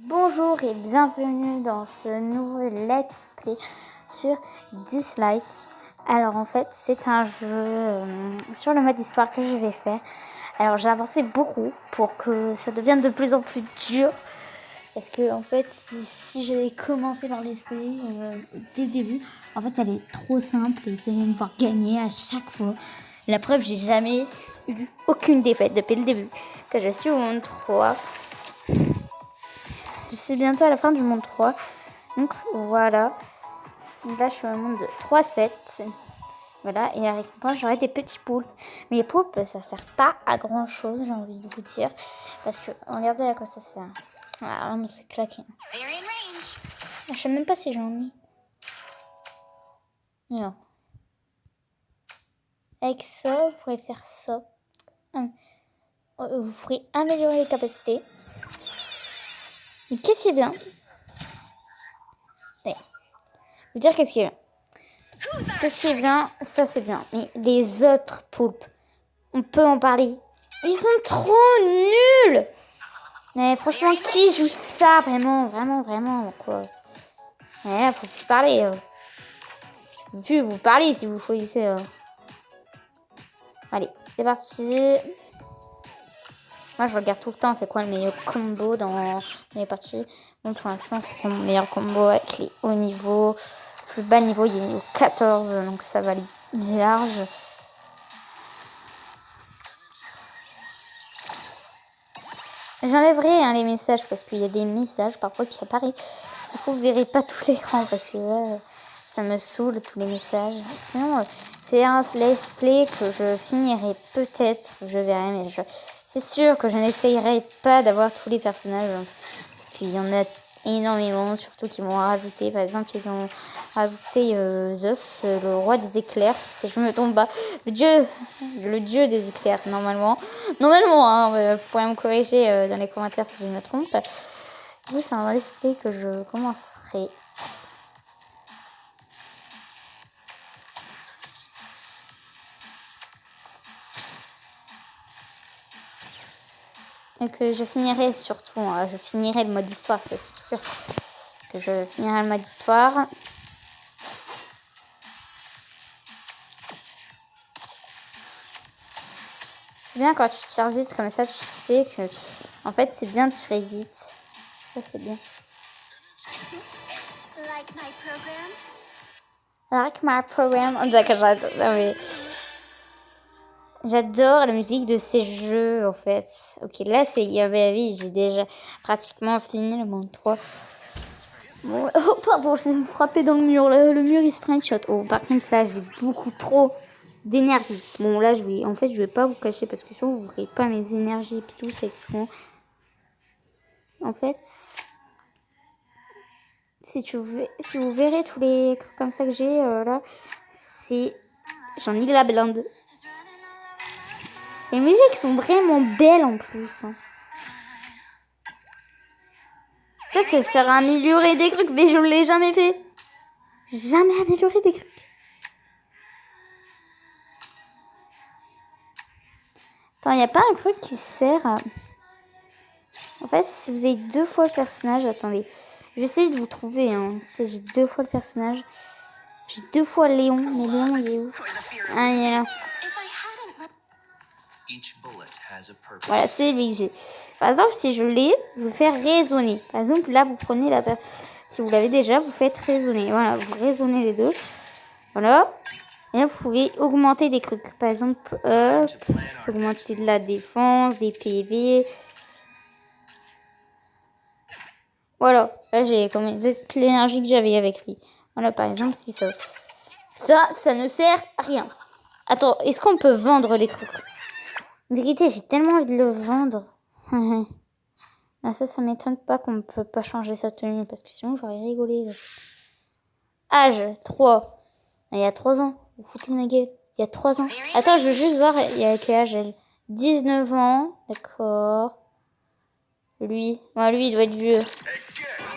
Bonjour et bienvenue dans ce nouveau let's play sur Dislight. Alors en fait c'est un jeu sur le mode histoire que je vais faire. Alors j'ai avancé beaucoup pour que ça devienne de plus en plus dur. Parce que en fait si j'avais commencé dans l'esprit dès le début, en fait elle est trop simple et vous allez me voir gagner à chaque fois. La preuve, j'ai jamais eu aucune défaite depuis le début. Que je suis au monde 3. Je suis bientôt à la fin du monde 3. Donc voilà. Donc là je suis au monde de 3-7. Voilà. Et la récompense, j'aurai des petits poulpes. Mais les poulpes, ça sert pas à grand chose, j'ai envie de vous dire. Parce que regardez à quoi ça sert. Ah vraiment c'est claqué. Je sais même pas si j'en ai. Non. Avec ça, vous pourrez faire ça. Vous pourrez améliorer les capacités. Mais qu'est-ce qui est bien? Allez. Vous dire qu'est-ce qui est bien. Qu'est-ce qui est bien? Ça c'est bien. Mais les autres poulpes, on peut en parler. Ils sont trop nuls. Mais franchement, qui joue ça? Vraiment, quoi. Mais là, faut plus parler. Je peux plus vous parler si vous choisissez. Allez, c'est parti. Moi, je regarde tout le temps c'est quoi le meilleur combo dans les parties. Bon, pour l'instant, c'est mon meilleur combo avec les hauts niveaux. Le plus bas niveau, il est niveau 14, donc ça va aller large. J'enlèverai les messages parce qu'il y a des messages parfois qui apparaissent. Du coup, vous verrez pas tout l'écran parce que là, ça me saoule tous les messages. Sinon, c'est un let's play que je finirai peut-être. Je verrai, mais c'est sûr que je n'essayerai pas d'avoir tous les personnages parce qu'il y en a énormément, surtout qu'ils vont rajouter. Par exemple, ils ont rajouté Zeus, le roi des éclairs, si je me trompe pas, le dieu des éclairs normalement, hein, vous pourrez me corriger dans les commentaires si je me trompe. Oui, c'est un let's play que je commencerai. Et que je finirai surtout, je finirai le mode histoire, c'est sûr que je finirai le mode histoire. C'est bien quand tu tires vite comme ça, tu sais que en fait c'est bien de tirer vite. Ça c'est bien. Like my program. D'accord, j'adore la musique de ces jeux en fait. Ok, là c'est oui, j'ai déjà pratiquement fini le monde 3. Bon, oh pardon, je vais me frapper dans le mur. Le mur il se prend une shot. Oh, par contre là j'ai beaucoup trop d'énergie. Bon là je vais pas vous cacher parce que sinon vous verrez pas mes énergies et puis tout, c'est souvent. En fait, si vous verrez tous les trucs comme ça que j'ai là, j'en ai de la blinde. Les musiques sont vraiment belles en plus. Hein. Ça sert à améliorer des trucs, mais je ne l'ai jamais fait. Jamais amélioré des trucs. Attends, il n'y a pas un truc qui sert à... En fait, si vous avez 2 fois le personnage... Attendez, j'essaie de vous trouver. Hein. Si j'ai 2 fois le personnage... J'ai 2 fois Léon. Mais Léon, il est où? Ah, il est là. Voilà, c'est lui que j'ai. Par exemple, si je l'ai, je vais faire résonner. Par exemple, là, vous prenez si vous l'avez déjà, vous faites résonner. Voilà, vous raisonnez les deux. Voilà. Et là, vous pouvez augmenter des trucs. Par exemple, je peux augmenter de la défense, des PV. Voilà. Là, j'ai comme l'énergie que j'avais avec lui. Voilà, par exemple, si ça... Ça ne sert à rien. Attends, est-ce qu'on peut vendre les trucs? En vérité, j'ai tellement envie de le vendre. Ah, ça m'étonne pas qu'on ne peut pas changer sa tenue. Parce que sinon, j'aurais rigolé. Âge, 3. Il y a 3 ans. Vous foutez de ma gueule. Il y a 3 ans. Attends, je veux juste voir. Il y a quel âge elle? 19 ans. D'accord. Lui. Ouais, lui, il doit être vieux.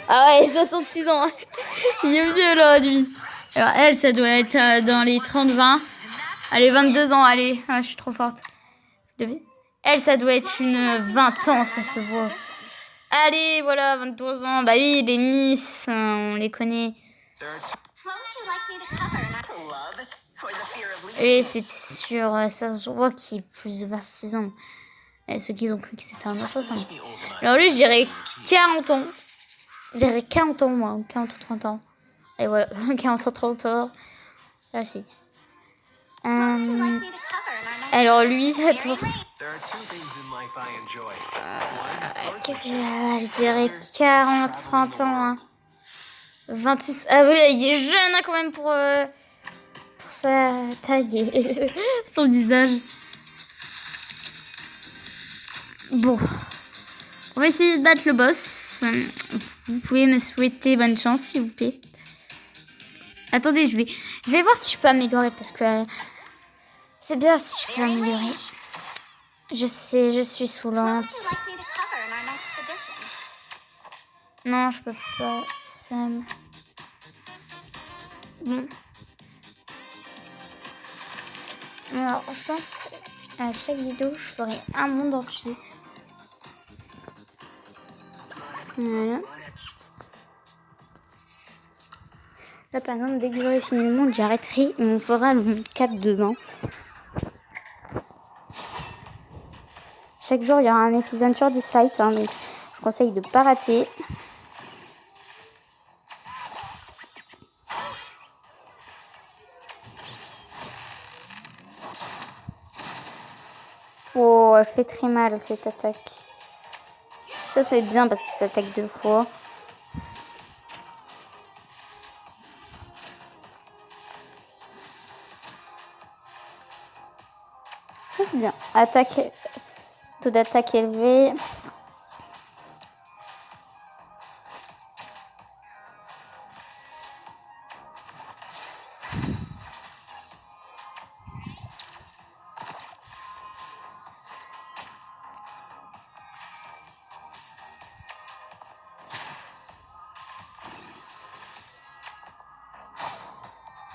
Ah ouais, 66 ans. Il est vieux, là, lui. Alors, elle, ça doit être dans les 30-20. Allez, 22 ans, allez. Ah, je suis trop forte. Elle, ça doit être une 20 ans, ça se voit. Allez, voilà, 23 ans. Bah oui, les Miss, on les connaît. Et c'était sûr, ça se voit qu'il est plus de 26 ans. Et ceux qui ont cru que c'était un autre 60. Alors lui, je dirais 40 ans. Je dirais 40 ans, moi. 40 ou 30 ans. Et voilà, 40 ou 30 ans. Là aussi. Alors lui, attends. Qu'est-ce qu'il a? Je dirais 40, 30 ans. Hein. 26. Ah oui, il est jeune hein, quand même pour sa taille et son visage. Bon. On va essayer de battre le boss. Vous pouvez me souhaiter bonne chance, s'il vous plaît. Attendez, je vais voir si je peux améliorer parce que c'est bien si je peux améliorer. Je sais, je suis saoulante. Non, je peux pas. Sam. Bon. Alors, je pense à chaque vidéo, je ferai un monde entier. Voilà. Là, par exemple, dès que j'aurai fini le monde, j'arrêterai et on fera le monde 4 demain. Chaque jour, il y aura un épisode sur Dislight, hein, donc je conseille de ne pas rater. Oh, elle fait très mal cette attaque. Ça, c'est bien parce que ça attaque 2 fois. Ça, c'est bien. Attaque, taux d'attaque élevé.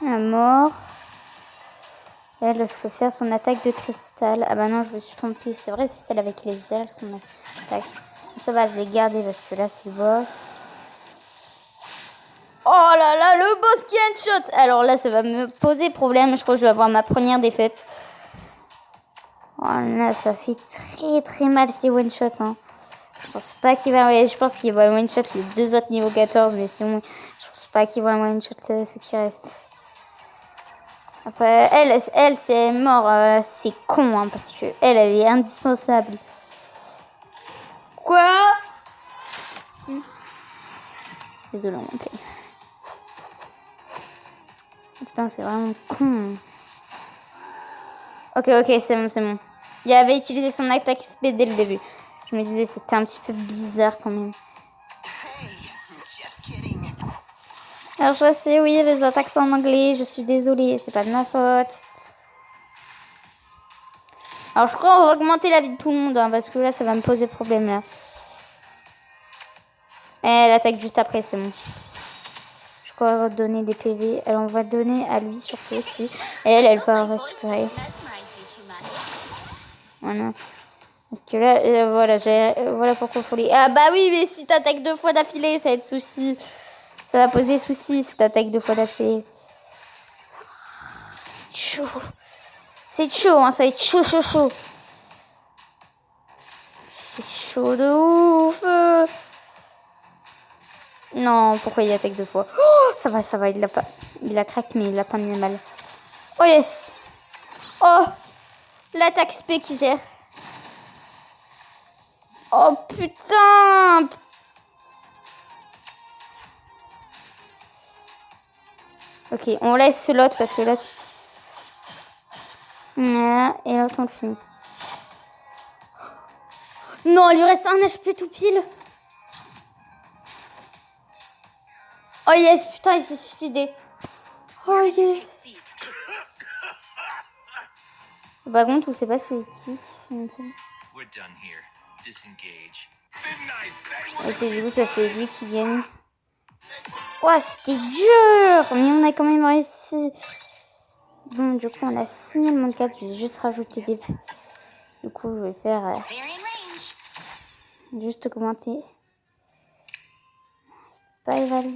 La mort. Elle, je peux faire son attaque de cristal. Ah bah non, je me suis trompée. C'est vrai, c'est celle avec les ailes, son attaque. Ça va, je vais garder parce que là, c'est le boss. Oh là là, le boss qui headshot. Alors là, ça va me poser problème. Je crois que je vais avoir ma première défaite. Oh là, ça fait très très mal ces one-shot. Hein. Je pense pas qu'il va... Ouais, je pense qu'il va one-shot les 2 autres niveau 14. Mais sinon, je pense pas qu'il va one-shot ce qui reste. Après, elle c'est mort, c'est con, hein, parce que elle est indispensable. Quoi? Désolé, mon père. Putain, c'est vraiment con. Ok, c'est bon, c'est bon. Il avait utilisé son attaque SP dès le début. Je me disais, c'était un petit peu bizarre quand même. Alors, je sais, oui, les attaques sont en anglais. Je suis désolée, c'est pas de ma faute. Alors, je crois qu'on va augmenter la vie de tout le monde, hein, parce que là, ça va me poser problème, là. Elle attaque juste après, c'est bon. Je crois donner des PV. Elle, on va donner à lui, surtout aussi. Et elle va récupérer. Voilà. Parce que là, voilà, voilà pourquoi il faut les... Ah bah oui, mais si t'attaques 2 fois d'affilée, ça va être souci. Ça va poser souci si t'attaques 2 fois d'affilée. C'est chaud. C'est chaud, hein, ça va être chaud. C'est chaud de ouf. Non, pourquoi il attaque 2 fois? Oh, ça va, il a craqué, mais il a pas mis mal. Oh yes. Oh, l'attaque SP qui gère. Oh putain. Ok, on laisse l'autre parce que l'autre... Voilà, et l'autre on le finit. Non, il lui reste un HP tout pile. Oh yes, putain, il s'est suicidé. Oh yes. Par contre, on sait pas c'est qui fait un truc. Ok, du coup, ça fait lui qui gagne. Ouah, c'était dur. Mais on a quand même réussi. Bon, du coup, on a fini le monde 4. Je vais juste rajouter des... Du coup, je vais faire... juste augmenter. Pas évaluer.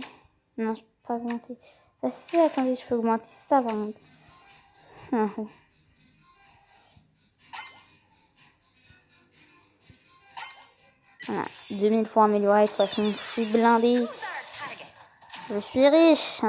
Non, je peux pas augmenter. Ah si, attendez, je peux augmenter ça par contre. Ah, oui. Voilà, 2000 pour améliorer. De toute façon, je suis blindée. Je suis riche.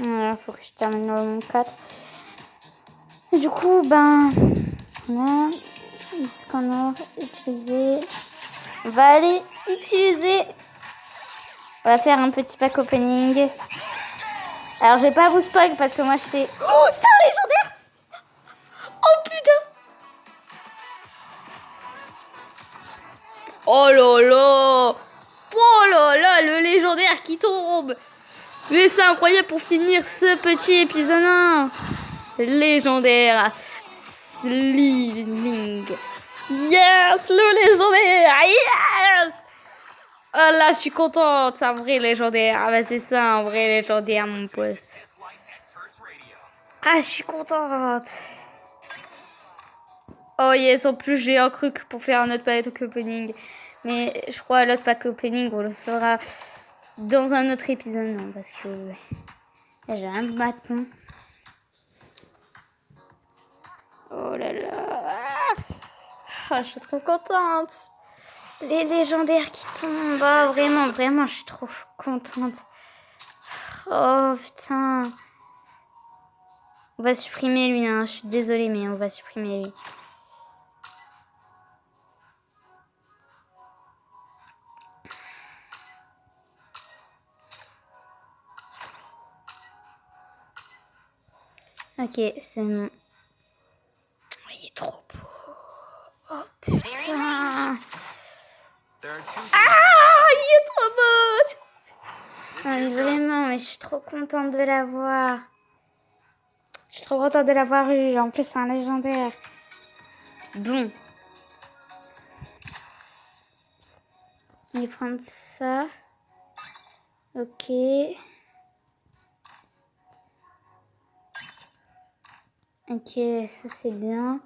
Voilà, faut que je termine le monde 4. Et du coup, ben, voilà, ce qu'on a utilisé. On va aller utiliser. On va faire un petit pack opening. Alors, je vais pas vous spoil parce que moi, je sais. Oh, c'est un légendaire! Oh putain! Oh là là! Oh là là, le légendaire qui tombe! Mais c'est incroyable pour finir ce petit épisode 1. Légendaire. Sliling. Yes, le légendaire. Yes! Oh là, je suis contente. Un vrai légendaire. Ah bah c'est ça, un vrai légendaire, mon pote. Ah, je suis contente. Oh yes, en plus j'ai un truc pour faire un autre pack opening. Mais je crois l'autre pack opening, on le fera dans un autre épisode. Non, parce que j'ai un bâton. Oh là là. Oh, je suis trop contente. Les légendaires qui tombent. Oh, vraiment, vraiment, je suis trop contente. Oh putain. On va supprimer lui, hein. Je suis désolée, mais on va supprimer lui. Ok, c'est bon. Oh, il est trop beau. Oh putain. Ah, il est trop beau. Ah, vraiment, mais je suis trop contente de l'avoir. Je suis trop contente de l'avoir eu. En plus, c'est un légendaire. Bon. Je vais prendre ça. Ok. Ok, ça c'est bien.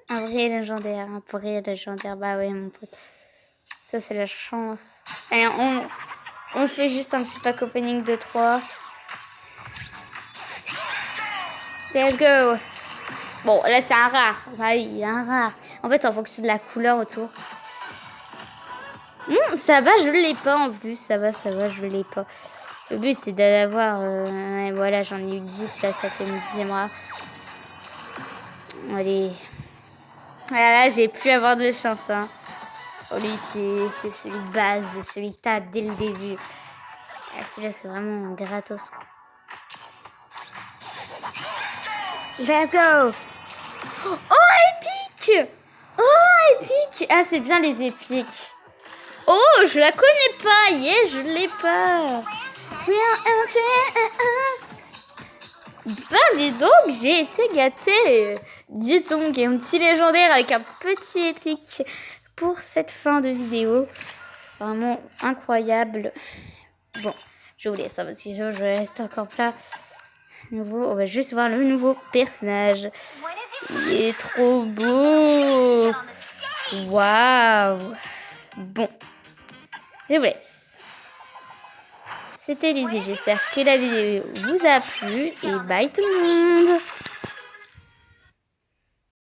Un vrai légendaire, un vrai légendaire. Bah ouais, mon pote. Ça c'est la chance. Et on fait juste un petit pack opening de 3. Let's go. Bon, là c'est un rare. Bah oui, il y a un rare. En fait, en fonction de la couleur autour. Ça va, je l'ai pas en plus. Ça va, je l'ai pas. Le but c'est d'avoir... voilà, j'en ai eu 10 là, ça fait une 10e rare. Allez. Voilà, j'ai pu avoir de chance. Hein. Oh, lui, c'est celui de base, celui que t'as dès le début. Celui-là, c'est vraiment gratos. Let's go! Oh, épique! Oh, épique! Ah, c'est bien les épiques. Oh, je la connais pas. Yeah, je l'ai pas. Bah, dis donc, j'ai été gâtée. Dis donc, un petit légendaire avec un petit épique pour cette fin de vidéo. Vraiment incroyable. Bon, je vous laisse ça parce que je reste encore là. Nouveau, on va juste voir le nouveau personnage. Il est trop beau. Waouh. Bon, je vous laisse. C'était Lizzie, j'espère que la vidéo vous a plu et bye tout le monde.